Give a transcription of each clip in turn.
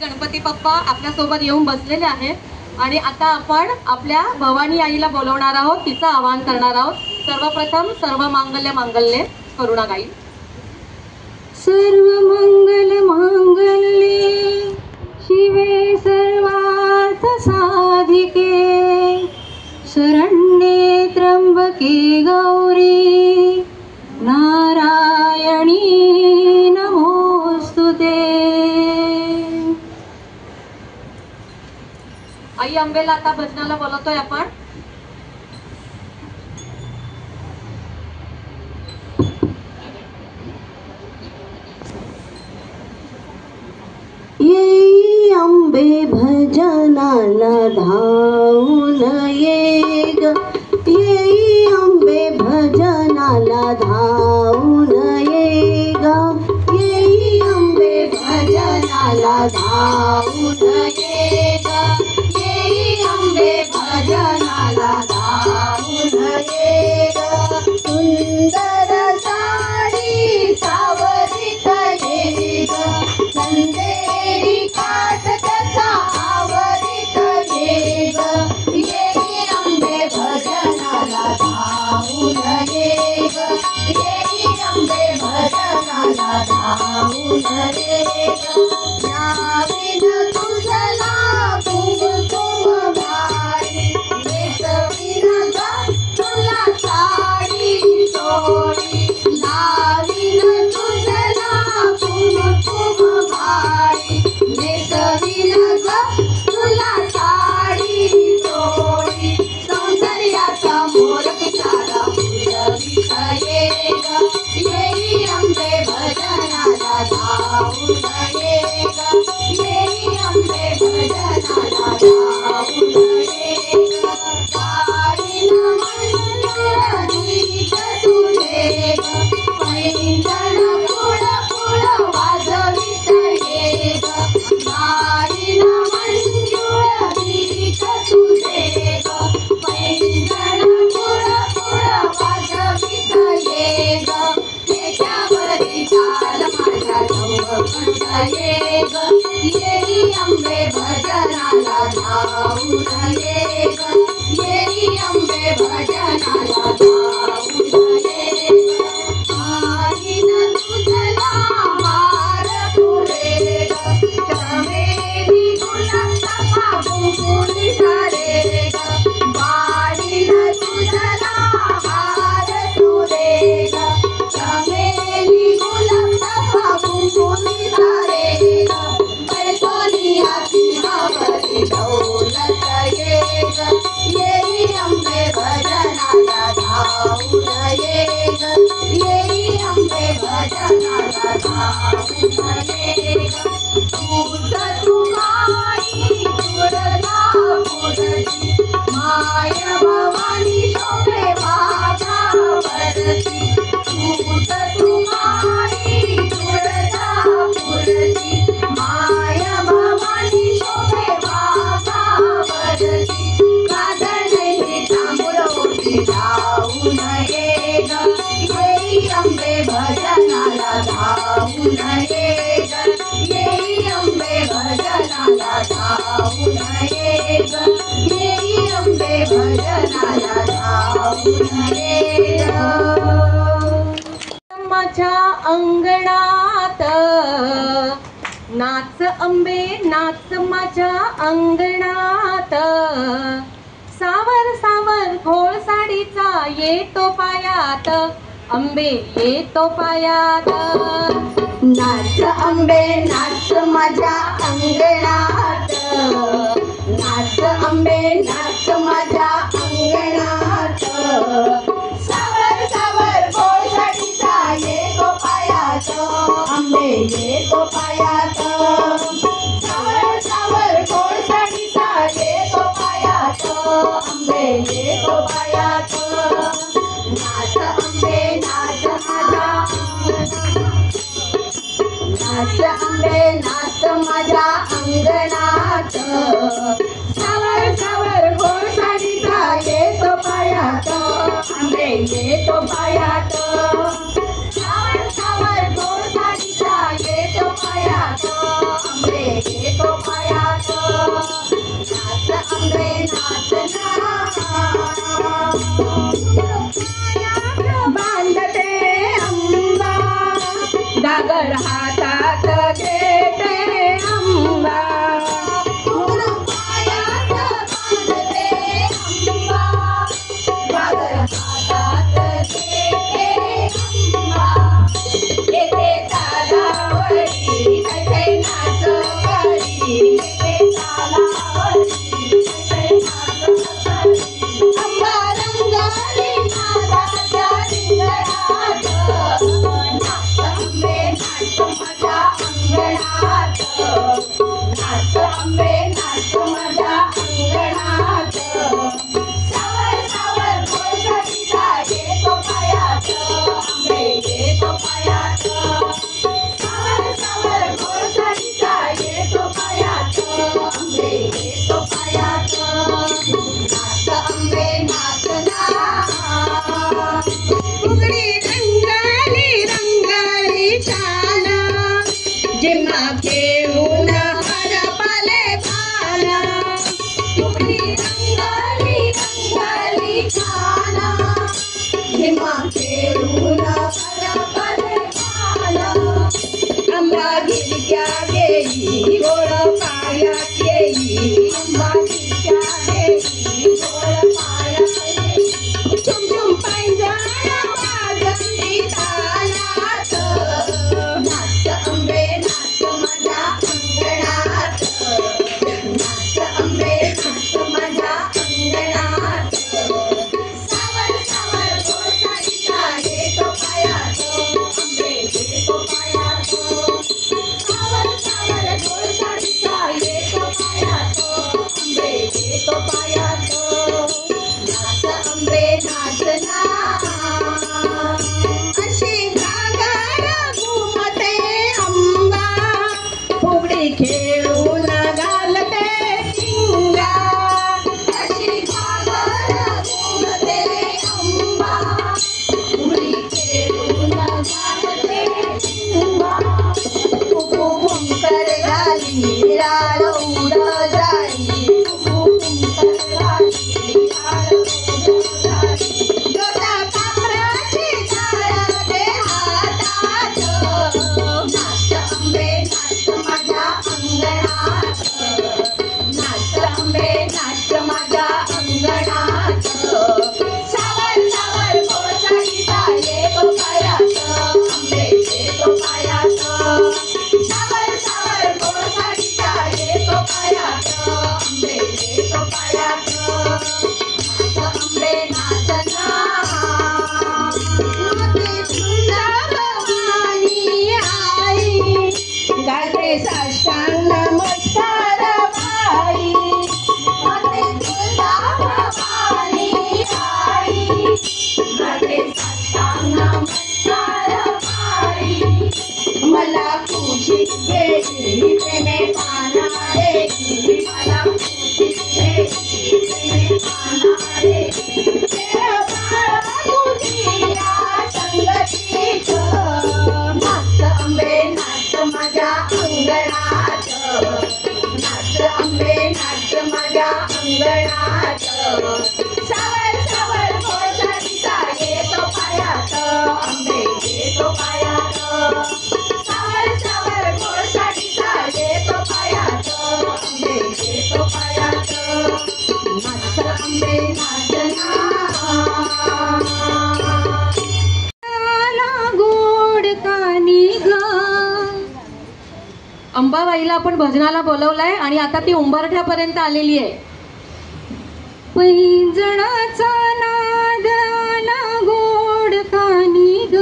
गणपती बाप्पा आपल्या सोबत येऊन बसलेले आहेत आणि आता आपण आपल्या भवानी आईला बोलवणार आहोत, तिचं आवाहन करणार आहोत. सर्वप्रथम सर्व मांगल्य मांगल्ये करुणा गाईल. सर्व मंगल मांगल्ये शिवे सर्वार्थ साधिके शरण्ये त्र्यंबके गौरी नारायणी नमोस्तुते. आई अंबेला आता भजनाला बोलवतोय आपण. येई अंबे भजनाला धावून ये ग, येई अंबे भजनाला धावून ये ग. धावून ये ग, येई अंबे भजनाला धावून ये ग. सुंदर साडी सावरीत ये ग, चंदेरी काठ त्याचा आवरीत ये ग, येई अंबे भजनाला धावून ये ग, येई अंबे भजनाला धावून ये ग. नाविन तुझला कुंकुम भारी, नेसवीन ग तुला साडी चोळी. नाविन तुझला कुंकुम भारी, नेसवीन ग तुला साडी चोळी. सौंदर्याचा मोर पिसारा फुलवीत ये ग, येई अंबे भजनाला धावून ये ग, येई अंबे भजनाला धावून ये ग. पायीन मंजुळ गीत तुझे ग, पैंजण कुळ कुळ वाजवीत ये ग. पायीन मंजुळ गीत तुझे ग, पैंजण कुळ कुळ वाजवीत ये ग. त्याच्यावरती ताल माझ्या चौकट ये ग, येई अंबे भजनाला धावून ये ग, येई अंबे भजनाला धावून ये ग. पायीन तुझला हार फुले ग, चमेली गुलाबाचा कुंकुली सारे ग. वाडीन तुझला हार फुले ग, चमेली गुलाबाचा कुंकुली सारे ग. पैसोनिया सिंहावरी दौलत ये ग, येई अंबे भजनाला धावून ये ग, येई अंबे भजनाला धावून ये ग. तूच तू माई तुळजा पुरती, माय भवानी शोभे वाघावरती. तूच तू माई तुळजा पुरती, माय भवानी शोभे वाघावरती. काजळी तांबूळोटी धावून ये ग, येई अंबे भजनाला धावून ये ग, येई अंबे भजनाला धावून ये ग, येई अंबे भजनाला धावून ये ग. माझ्या अंगणात नाच अंबे नाच माझ्या अंगणात. सावर सावर घोळ साडीचा येतो पायात, अंबे येतो पायात. नाच अंबे नाच माझ्या अंगणात, नाच अंबे नाच माझ्या अंगणात. सावर सावर घोळ साडीचा येतो पायात, अंबे येतो पायात. सावर सावर घोळ साडीचा येतो पायात, अंबे येतो पायात. नाच अंबे नाच माझ्या अंगणात, नाच अंबे नाच माझ्या अंगणात. सावर सावर घोळ साडीचा येतो पायात, अंबे येतो पायात. सावर सावर घोळ साडीचा येतो पायात, अंबे येतो पायात. नाच अंबे नाच ना, बांधते अंबा गागर हातात घेते अंबा. पायात बांधते अंबा, गागर हातात घेते अंबा. येते तालावरी तैसे नाच करी, येते तालावरी तैसे नाच करी. अंबा रंगारी नादाच्या रिंगणात, नाच अंबे नाच माझ्या छान जिम्मा खेळून हरपले भान तुकडी रंगाली रंगाली छान जिम्मा खेळून हरपले भान आंबा गिरक्या गेली गोड पायात येई आंबा गिरक्या गेली गोड पायात येई झुम झुम पैंजण वाजती तालात नाच अंबे नाच माझ्या अंगणात नाच अंबे नाच माझ्या अंगणात सावर सावर गोसाईचा येतो पायात अंबे येतो पायात सावर सावर गोसाईचा येतो पायात अंबे येतो पायात नाच अंबे नाच ना अशी गागार घुमते अंबा फुगडी खेळून घालते शिंगा अशी गागार घुमते अंबा फुगडी खेळून घालते शिंगा कुंकर घाली राळ उड जाई कुंकर घाली राळ उड जाई जोता कापराची झाड दे हातात नाच अंबे नाच माझ्या अंगणात नाच अंबे नाच माझ्या अंगणात सावर सावर गोसाईचा येतो पायात अंबे येतो पायात सावर सावर गोसाईचा येतो पायात अंबे येतो पायात नाच अंबे नाच ना माते तुझा भवानी आई गाते साष्टांग नमस्कार बाई माते तुझा भवानी आई गाते साष्टांग नमस्कार बाई मला तुझी गेली प्रेमे पानारे मला तुझी गेली प्रेमे पानारे तुझिया संगतीत नाच अंबे नाच माझ्या अंगणात नाच अंबे नाच माझ्या अंगणात सावर सावर गोसाईचा येतो पायात अंबे येतो पायात सावर सावर गोसाईचा येतो पायात अंबे येतो पायात नाच अंबे नाच ना गोड कानी ग अंबाबाईला आपण भजनाला बोलवलंय आणि आता ती उंबरठ्यापर्यंत आलेली आहे. पैंजणाचा नाद आला गोड कानी ग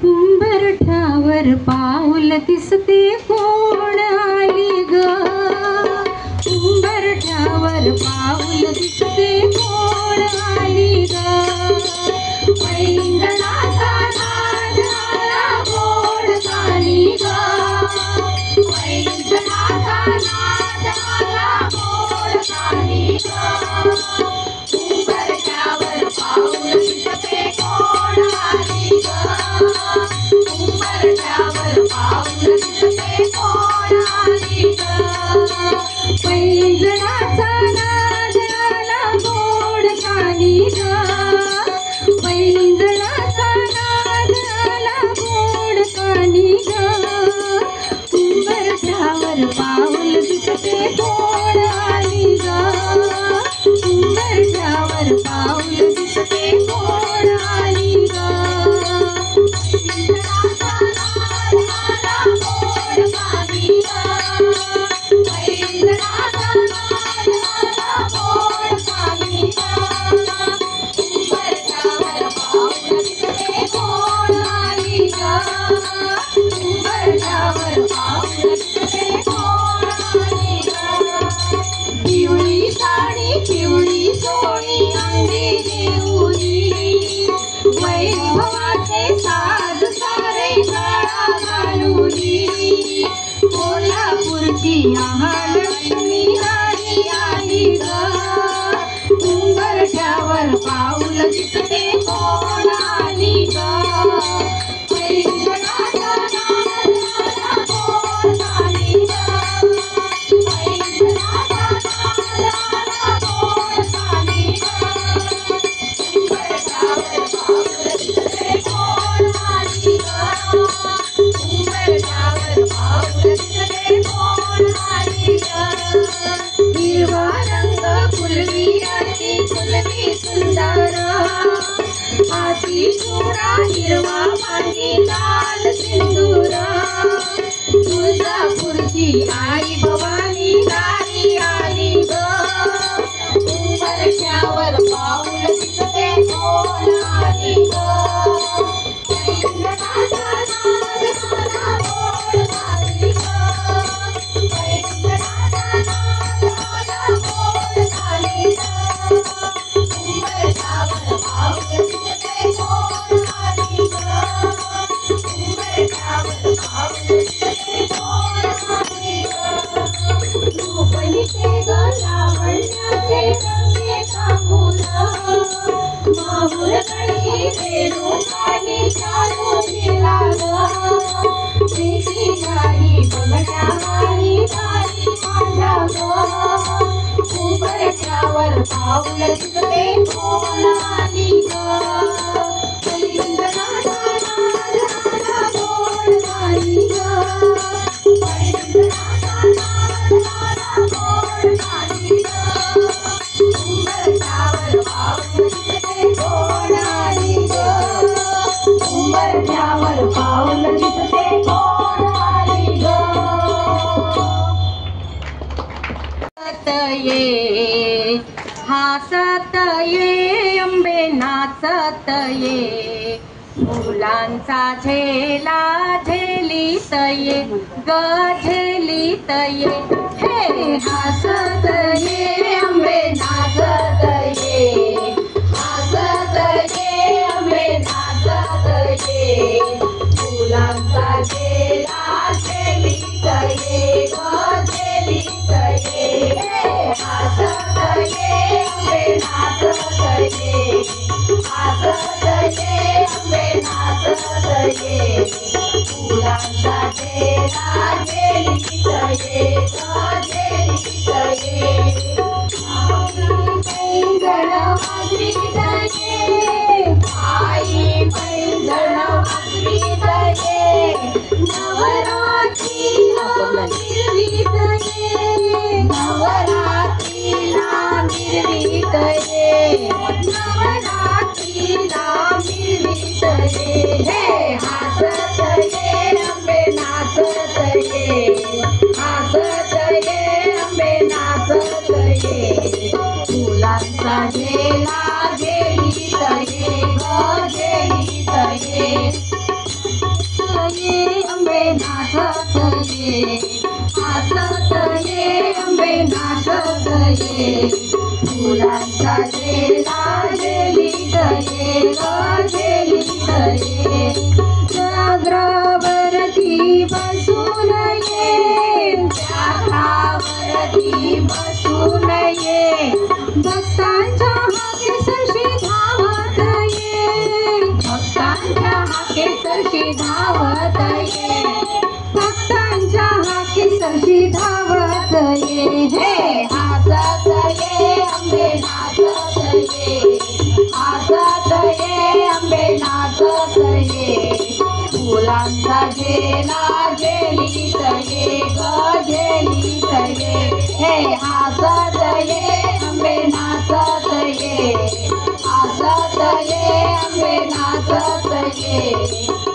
उंबरठ्यावर पाऊल दिसते कोण आली ग उंबरठ्यावर पाऊल दिसते कोण आली ग पैंजणाचा नाद आला गोड कानी ग पैंजणाचा नाद आला गोड कानी ग उंबरठ्यावर पाऊल दिसते कोण आली ग उंबरठ्यावर पाऊल दिसते कोण आली ग पैंजणाचा नाद आला गोड कानी ग पैंजणाचा नाद आला गोड कानी ग उंबरठ्यावर पाऊल दिसते कोण आली ग उंबरठ्यावर पाऊल दिसते कोण आली ग पैंजणाचा नाद आला गोड कानी ग पैंजणाचा नाद आला गोड कानी ग उंबरठ्यावर पाऊल दिसते कोण आली ग उंबरठ्यावर पाऊल दिसते कोण आली ग पिवळी साडी पिवळी सोनी अंगी देऊनी वैभवाचे साज सारे गळा घालूनी कोल्हापूरची महालक्ष्मी राणी आली ग उंबरठ्यावर पाऊल दिसते कोण आली ग पैंजणाचा आई भवानी दारी आली ग उंबरठ्यावर पाऊल दिसते कोण आली ग पैंजणाचा नाद झाला गोड झाली ग पैंजणाचा नाद झाला गोड झाली ग उंबरठ्यावर पाऊल दिसते कोण आली ग उंबरठ्यावर पाऊल दिसते कोण आली ग रुपणीचे ग लावण्याचे रंगे माहुर कळी रेणुकानी चालू गेला ग प्रीती गाई बघण्यावानी गाई माझ्या ग उंबरठ्यावर पाऊल दिसते कोण आली ग पैंजणाचा नाद झाला गोड झाली ग पैंजणाचा नाद झाला गोड झाली ग उंबरठ्यावर पाऊल दिसते कोण आली ग उंबरठ्यावर पाऊल दिसते कोण आली ग हसत ये हासत ये अंबे नाचत ये मुलांचा झेला झेलीत ये ग झेलीत ये हे हसत ये अंबे नाचत ये हसत ये अंबे नाचत ये फुलांचा झेला झेलीत ये ग झेलीत ये हसत ये अंबे नाचत ये हसत ये अंबे नाचत ये फुलांचा झेला झेलीत ये ग झेलीत ये पैंजण वाजवीत ये आई पैंजण वाजवीत ये नवरात्रीला मिरवीत ये नवरात्रीला मिरवीत ये नवरात्रीला मिरवीत ये हे हसत ये अंबे नाचत ये हसत ये अंबे नाचत ये फुलांचा झेला झेलीत ये ग झेलीत ये अंबे नाचत ये हसत ये अंबे नाचत ये फुलांचा झेला झेलीत ये ग झेलीत ये व्याघ्रावरती बसून ये व्याघ्रावरती बसून ये भक्तांच्या हाके सरशी धावत ये भक्तांच्या हाके सरशी धावत ये भक्तांच्या हाके सरशी धावत ये हे हसत ये अंबे नाचत ये हसत ये अंबे नाचत ये फुलांचा झेला झेलीत ये ग झेलीत ये हे हसत ये अंबे नाचत ये हसत ये अंबे नाचत ये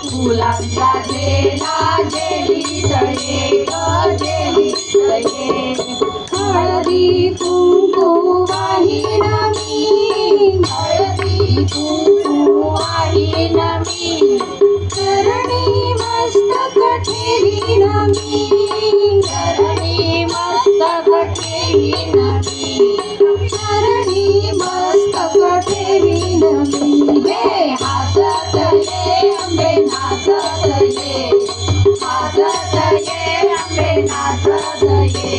फुलांचा झेला झेलीत ये ग झेलीत ये हळदी कुंकू वाहीन मी हळदी कुंकू वाहीन मी चरणी मस्तक ठेवीन मी चरणी मस्तक ठेवीन मी चरणी मस्तक ठेवीन मी हे हसत ये अंबे नाचत ये हसत ये अंबे नाचत ये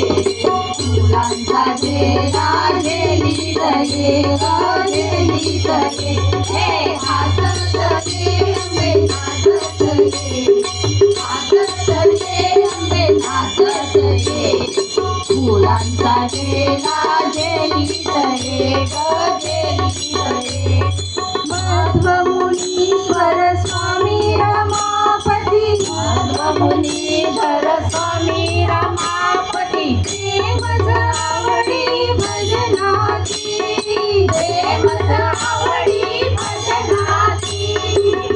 फुलांचा झेला झेलीत ये ग झेलीत ये हे हसत ये अंबे नाचत ये हसत ये अंबे नाचत ये फुलांचा झेला झेलीत ये ग झेलीत ये मध्वमुनीश्वर स्वामी रमापती मध्वमुनीश्वर स्वामी रमापती प्रेम आवडी भजनाची प्रेम आवडी भजनाची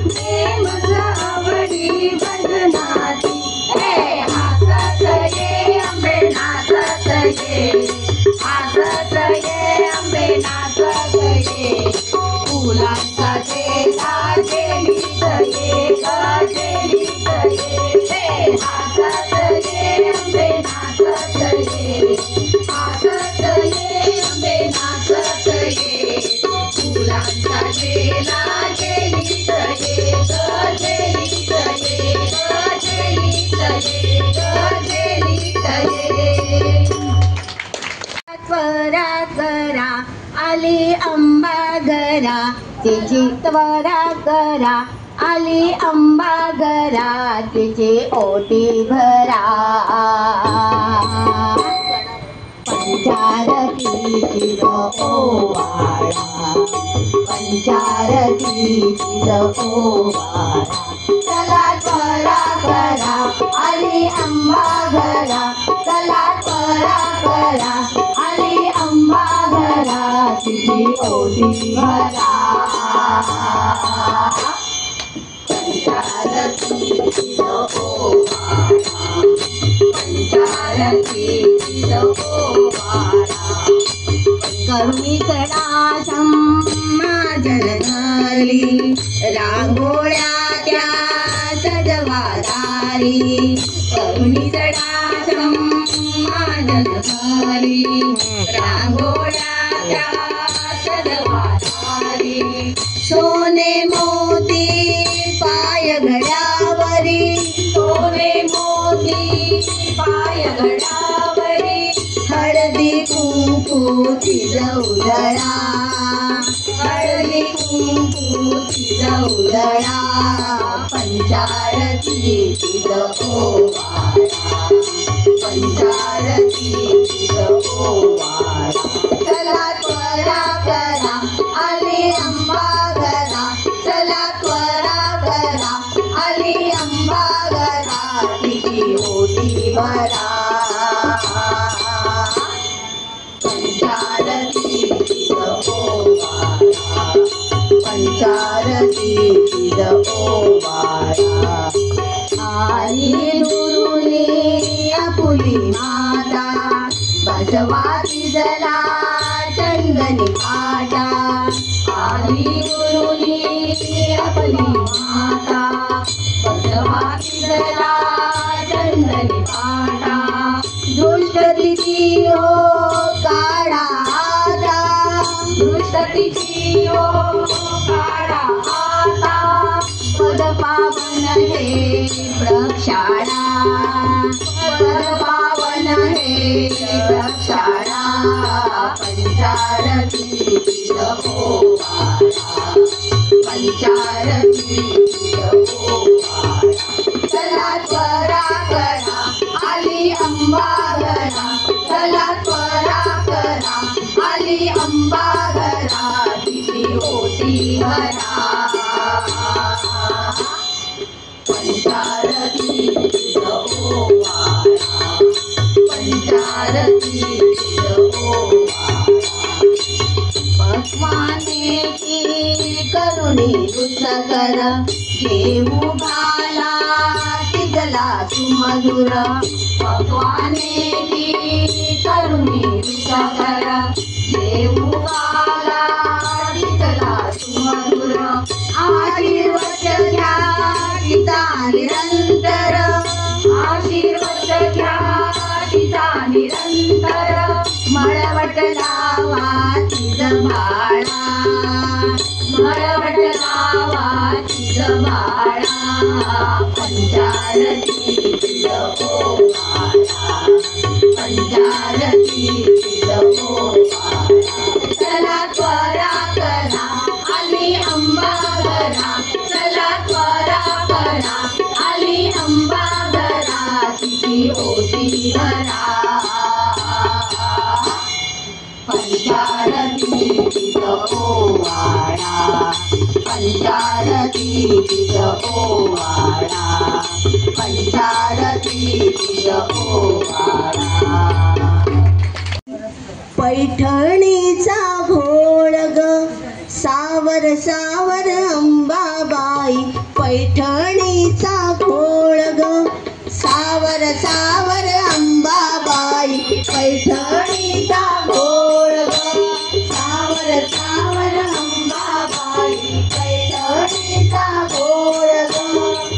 प्रेम आवडी भजनाची हे हसत ये गजेली ये नाचत ये अंबे नाचत ये नाचत ये अंबे नाचत ये फुलांचा गेला गेलीत ये गजेलीत ये गजेलीत ये गजेलीत ये त्वरा करा आली अंबा घरा तिची त्वरा करा आली अंबा घरा तिची ओटी भरा पंचारती ओवाळा पंचारती ओवाळा चला त्वरा करा आली अंबा घरा चला त्वरा करा आली अंबा घरा तिची ओटी भरा पंचारती ओवाळा पंचारती ओवाळा करुणी कडाशम जल धरली रांगोळ्या त्या सजवादारी करुणी कडाशम जल धरली रांगोळ्या त्या सजवादारी सोने मोती पाय घड्यावरी सोने मोती पाय घड्यावरी हळदी कुंकू तिजवळा हळदी कुंकू तिजवळा पंचारती ओवाळा पंचारती ओवाळा चला त्वरा करा आली अंबा घरा चला त्वरा करा आली अंबा घरा तिची ओटी भरा पंचारती ओवाळा पंचारती ओवाळा आली दुरुनी आपुली माता बसवाती जला चंदनी पाटा आली दुरुनी आपली माता बसवाती जला चंदनी पाटा दुष्ट तिची हो काढा आता दुष्ट तिची हो काढा आता पद पावन हे प्रक्षाळा पद पावन हे प्रक्षाळा पंचारती ओवाळा पंचारती ओवाळा चला त्वरा करा आली अंबा घरा चला त्वरा करा आली अंबा घरा तिची ओटी भरा पंचारती ओवाळा पंचारती ओवाळा पक्वानेची करुणी दुसकर जेवू घाला तिजला सुमधुर पक्वानेची करुणी दुसकर जेवू घाला तिजला सुमधुर आशीर्वाद घ्या तिचा निरंतर आशीर्वाद घ्या तिचा निरंतर मळवट लावा तिज भाळा मळवट लावा तिज भाळा पंचारती ओवाळा पंचारती ओवाळा चला त्वरा करा आली अंबा घरा चला त्वरा करा आली अंबा घरा तिची ओटी भरा पंचारती ओवाळा पंचारती ओवाळा पंचारती ओवाळा पैठणीचा घोळ ग सावर सावर अंबाबाई पैठणीचा घोळ ग सावर सावर अंबाबाई पैठणीचा घोळ ग सावर सावर अंबाबाई पैठणीचा घोळ ग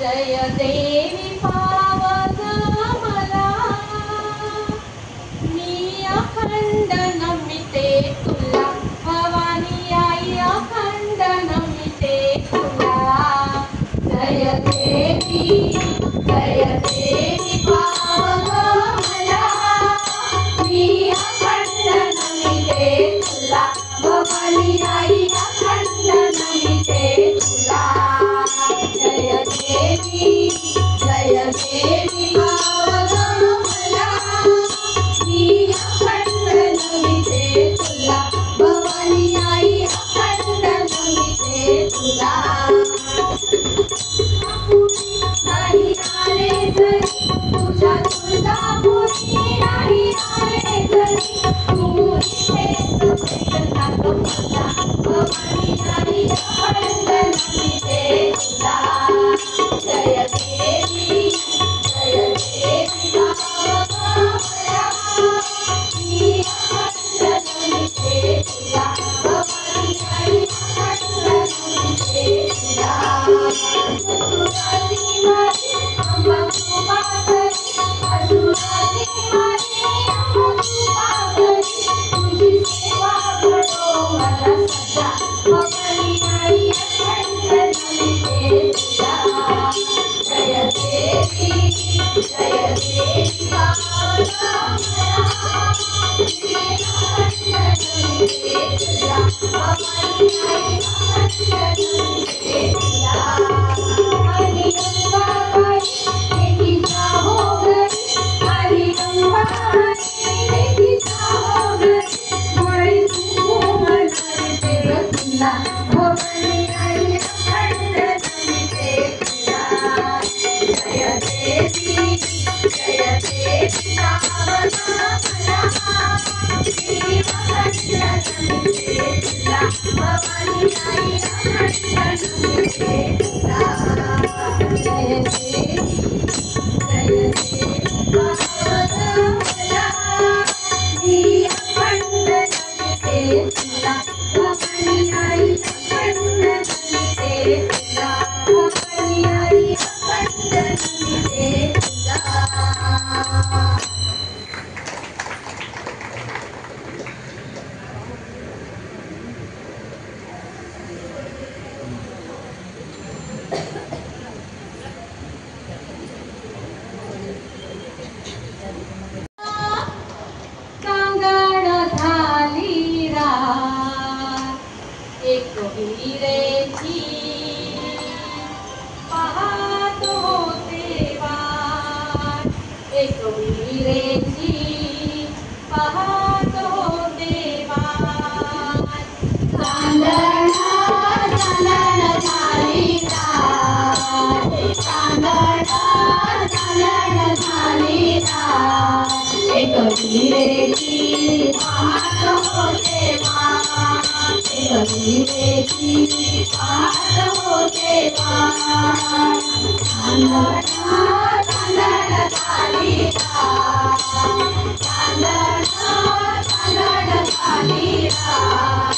जय देवी पावग मला, मी अखंड नमिते तुला, भवानी आई अखंड नमिते तुला. जय देवी पावग मला, मी अखंड नमिते तुला, भवानी आई अखंड नमिते तुला. जय देवी पावग मला, मी अखंड नमिते तुला, भवानी आई अखंड नमिते तुला. नाही आले तरी तुझ्या तुळजापुरी, नाही आले तरी तू इथेच भेटणार मला, भवानी आई अखंड नमिते तुला. जय देवी पावग मला, मी अखंड नमिते तुला, भवानी आई अखंड नमिते तुला. असुराची माझी अंबा तुपा करी, असुराची माझी अंबा तुपा करी, तुझी सेवा घडो मला सदा, भवानी आई अखंड नमिते तुला. जय देवी पावग मला, मी अखंड नमिते तुला, भवानी आई अखंड नमिते तुला. हरी गंगाबाई लेकीच्या हो घरी, हरी गंगाबाई लेकीच्या हो घरी, बळी तू मनाते ग तुला, भवानी आई अखंड नमिते तुला. जय देवी पावग मला, मी अखंड नमिते तुला, भवानी आई अखंड नमिते तुला. जय देवी पावग मला, मी अखंड नमिते तुला, एक विहिरेची पाहत होते वाट, एक विहिरेची पाहत होते वाट. चांदण चांदण झाली रात, चांदण चांदण झाली रात. एक विहिरेची पाहत होते वाट, एक विहिरेची पाहत होते वाट. चांदण चांदण झाली रात, चांदण चांदण झाली रात.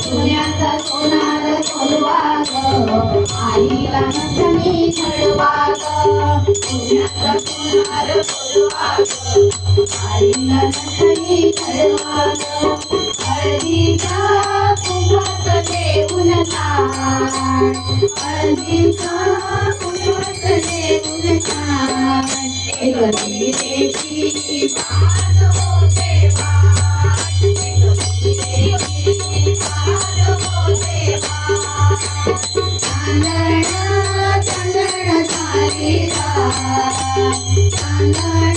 सोन्याचा सोनार खोलवा ग, आईला नथनी घडवा ग. सोन्याचा सोनार खोलवा ग, आईला नथनी घडवा ग. हळदीच्या कुंभात देऊन ताट, हळदीच्या कुंभात देऊन ताट. एक विहिरेची पाहत होते वाट, एक विहिरेची पाहत होते वाट. चांदण चांदण झाली रात, चांदण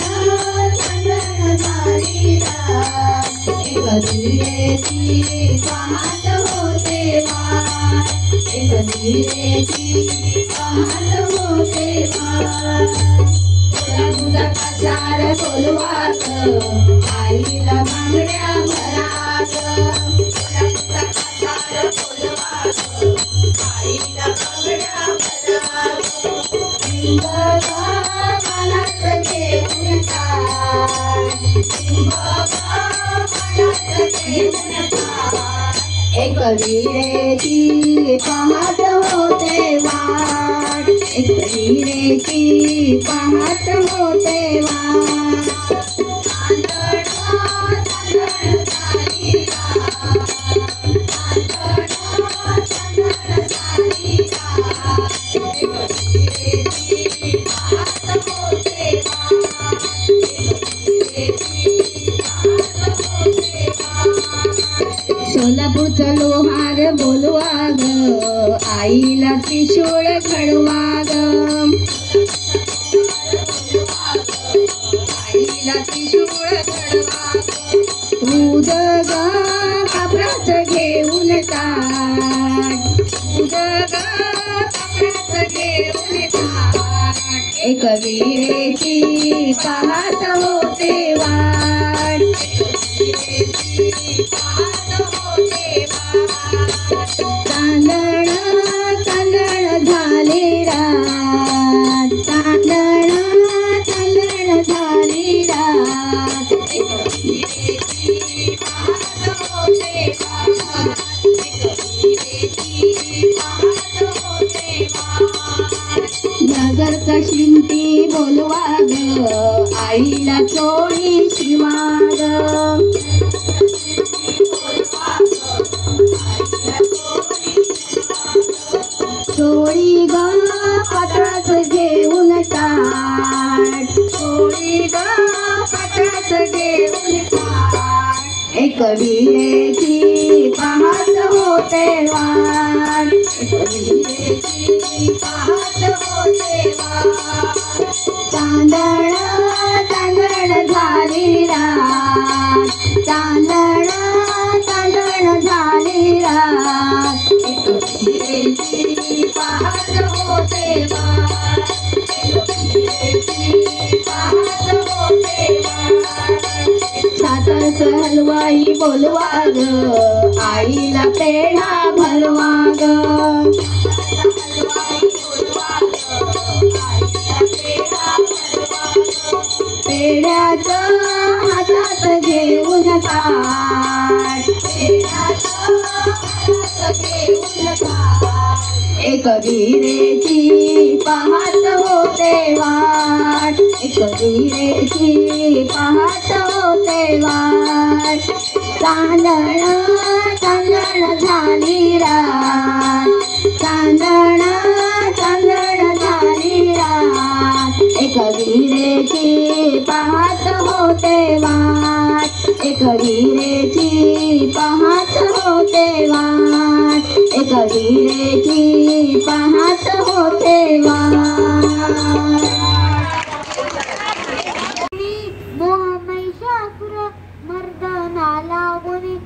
चांदण झाली रात. एक विहिरेची पाहत होते वाट, एक विहिरेची पाहत होते वाट. तुझा कशार बोलवा ग, आईला बांगड्या भरा ग. तुझा कशार बोलवा ग, आईला बांगड्या भरा ग. लिंबगा मनात घेऊन ताट, लिंबगा मनात घेऊन ताट. एक विहिरेची पाहत होते वाट, एक विहिरेची पाहत होते वाट. चांदण चांदण झाली रात, चांदण चांदण झाली रात. एक विहिरेची पाहत होते वाट, एक विहिरेची पाहत होते वाट. सोलापूरचं लोहार बोलवा ग, आईला त्रिशूळ घडवा ग. आईला त्रिशूळ घडवा ग. दूध ग कापराच घेऊन ताट, दूध ग कापराच घेऊन ताट. एक विहिरेची पाहत होते वाट, एक विहिरेची पाहत होते वाट. चांदण चांदण झाली रात, चांदण चांदण झाली रात. एक विहिरेची पाहत होते वाट, एक विहिरेची पाहत होते वाट. नगरचा शिंपी बोलवा ग, आईला चोळी शिवा ग. चोळी ग पात्राच घेऊन ताट, चोळी ग पात्राच घेऊन ताट. एक विहिरेची पाहत होते वाट, एक विहिरेची पाहत होते वाट. चांदण चांदण झाली रात, चांदण चांदण झाली रात. एक विहिरेची पाहत होते वाट, एक विहिरेची पाहत होते वाट. साखरचं हलवाई बोलवा ग, आईला पेढा भरवा ग. पेढ्याचं हातात घेऊन ताट, पेढ्याचं हातात घेऊन ताट. एक विहिरेची पाहत होते वाट, एक विहिरेची पाहत होते वाट. चांदण चांदण झाली रात, चांदण चांदण झाली रात. पाहत होते वाट एक हिरेची पाहत होते वाट एक हिरेची पाहत होते वाट मोहमैशासुर मर्दनाला गुणी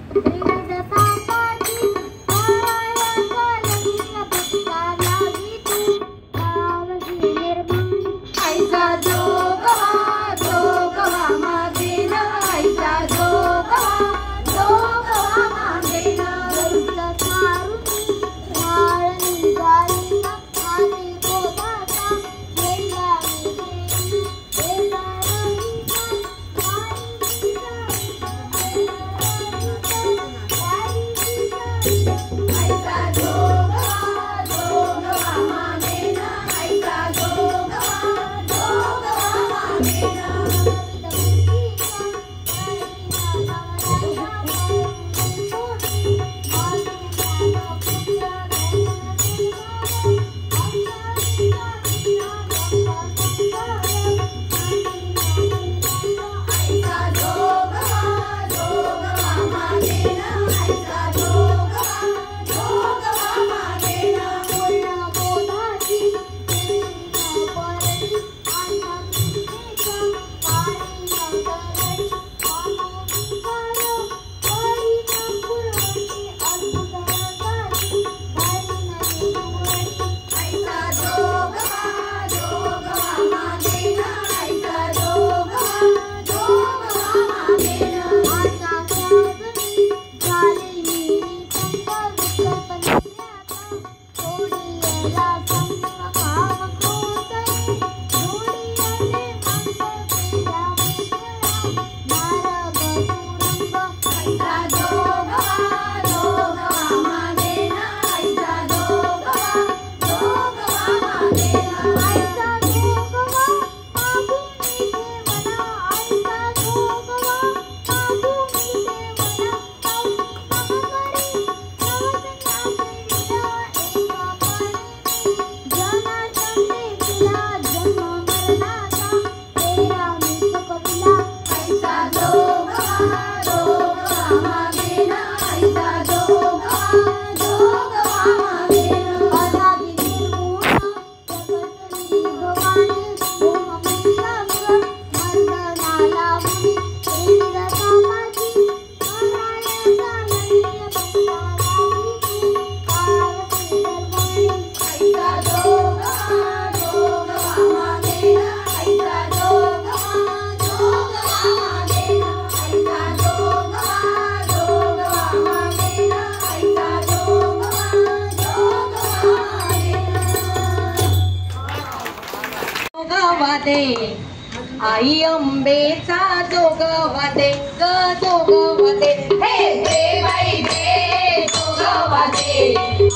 आई अंबेचा जोगवादे ग जोगवादे हे बाई दे जोगवादे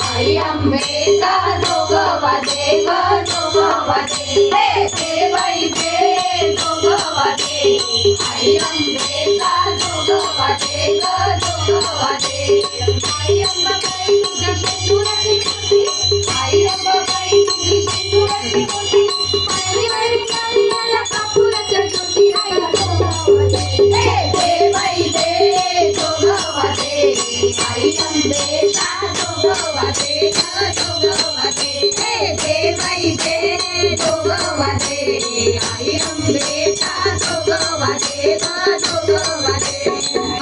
आई अंबेचा जोगवादे ग जोगवादे हे बाई दे जोगवादे आई अंबेचा जोगवादे ग जोगवादे आई अंबाबाई तुझी शेंदुराची मोठी आई अंबाबाई तुझी शेंदुराची मोठी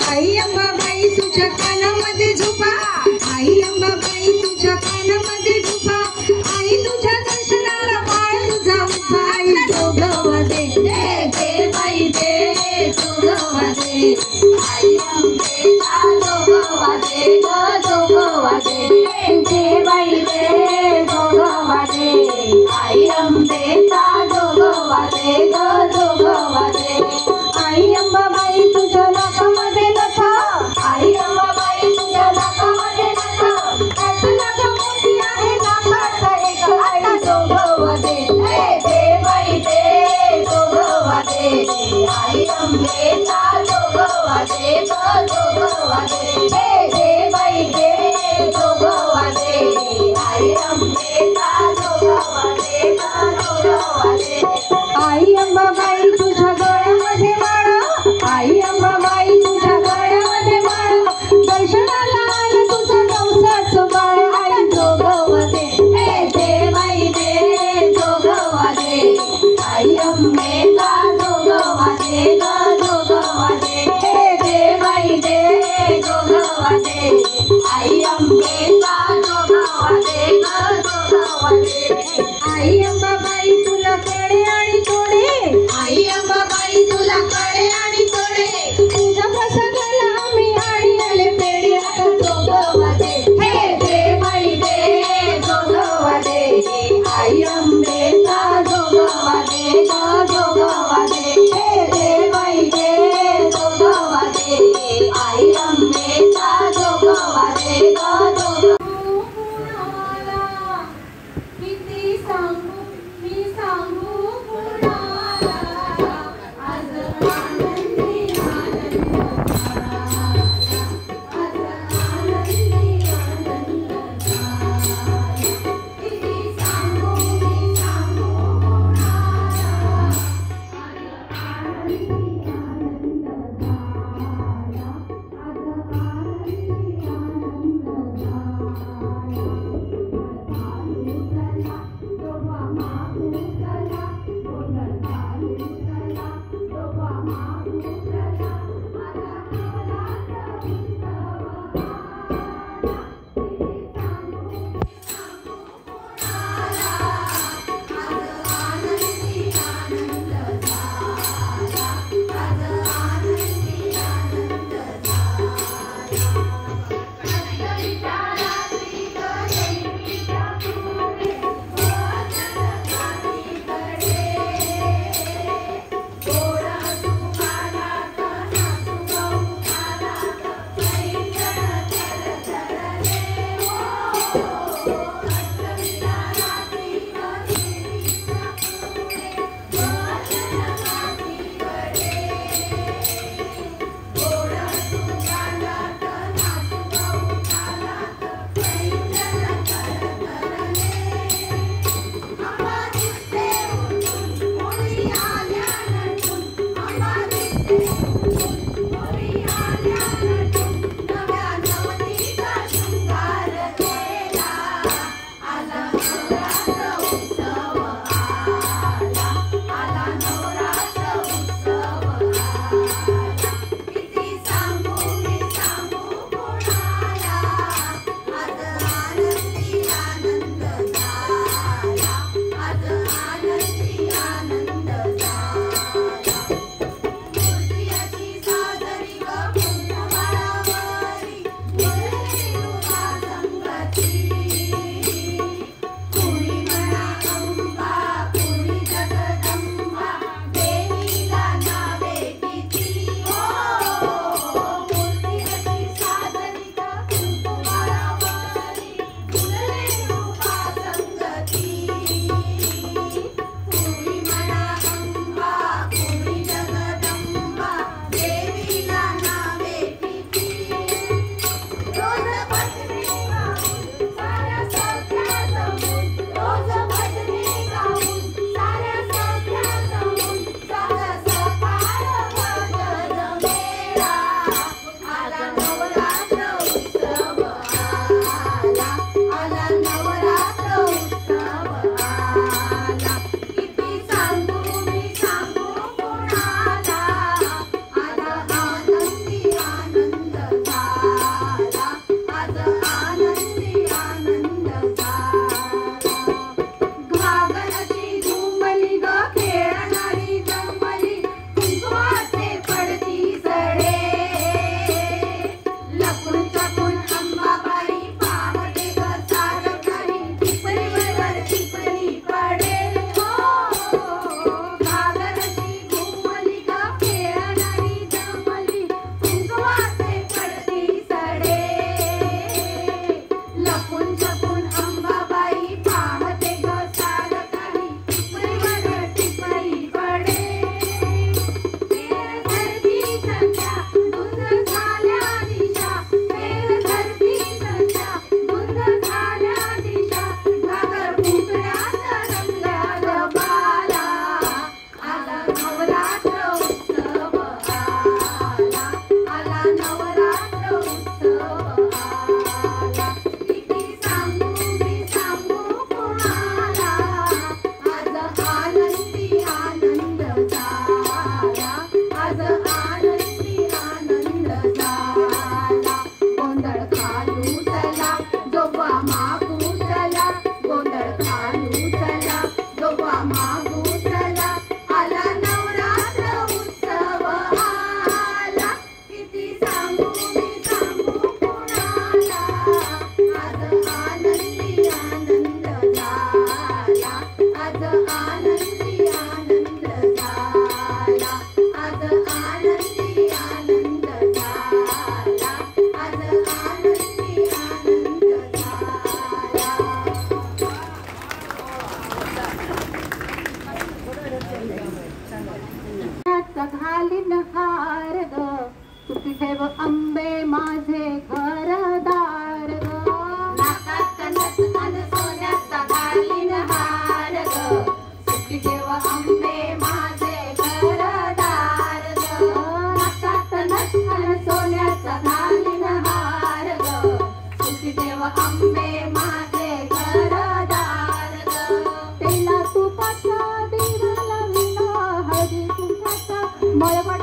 आई अंबाबाई तुझ्या कानामध्ये झोपा आई अंबाबाई तुझ्या कानामध्ये झोपा आई तुझ्या दर्शनाला पाय तुझा उभा आई जोगवादे दे बाई दे जोगवादे आई अंबेचा जोगवादे ग जोगवादे दे बाई दे जोगवादे आई अंबेचा जोगवादे ग जोगवादे आई अंबाबाई तुझ्या नाकामध्ये नथा आई अंबाबाई तुझ्या नाकामध्ये नथा त्याचं नाक मोठी आहे नाकात एक आई जोगवादे दे बाई दे जोगवादे आई अंबेचा जोगवादे ग जोगवादे दे बाई दे जोगवादे आई अंबेचा जोगवादे ग जोगवादे आई अंबाबाई तुझ्या गळ्यात सोन्याचा घालीन हार ग सुखी ठेव अंबे माझे घरदार ग नाकात नथ आणि सोन्याचा घालीन हार ग सुखी ठेव अंबे माझे घरदार ग नाकात नथ आणि सोन्याचा घालीन हार ग सुखी ठेव अंबे माझे घरदार ग तेला तुपाचा दिवा लाविला हळदी कुंकाचा मळवट